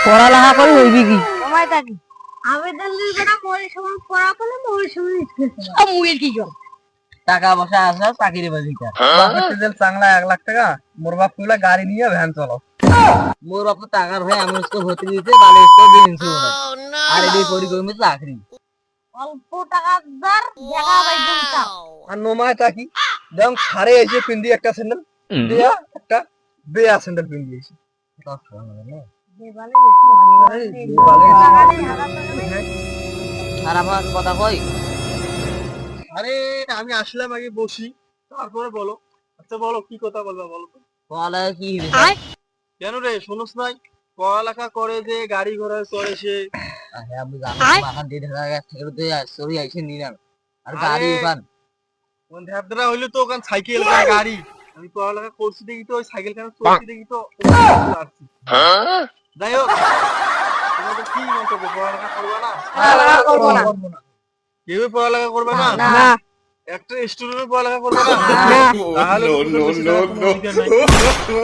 পড়ালেখা করে হইবি কি সময় থাকি আবেদন লিখা মোর সময় পড়া পেলে মোর সময় স্কুল মুগের কি কর টাকা পয়সা আছে চাকরি বাজি কর বাপের তেল চাংলা 1 লাখ টাকা মোর বাপ কইলা গাড়ি নিয়ে ভ্যান চালাও মোর বাপ টাকার ভাই আমি স্কুল ভর্তি দিতে ভালো স্কুল দিনছি আর এডি করি করি চাকরি অল্প টাকা দার জায়গা বাইদুন তা আর নোমায় তাকি দেখ সারে এসে পিন্দি একটা স্যান্ডেল দিয়া একটা বেয়া স্যান্ডেল পিন্দি এসে দেবালে টাকা নেই আর আমার কথা কই আরে আমি আসলাম আগে বসি তারপরে বলো আচ্ছা বলো কি কথা বলবা বলো তো বলে কি কেন রে শুনোস নাই পড়ালেখা করে যে গাড়ি ঘোড়া করে সে আমি জানি বাগান 1.5 থেকে তো সরি আইছে নিলাম আর গাড়ি পান কোন ধ্যাপদরা হইলো তো ওখান সাইকেল বা গাড়ি আমি পড়ালেখা করছি দেখি তো ওই সাইকেল কেন চলছি দেখি তো আসছি যাই হোক তোমাদের কি মন্তব্য পড়ালেখা করবে না পড়ালেখা করবো না কেউ পড়ালেখা করবে না না একটা স্টুডেন্ট পড়ালেখা করবে না তাহলে তো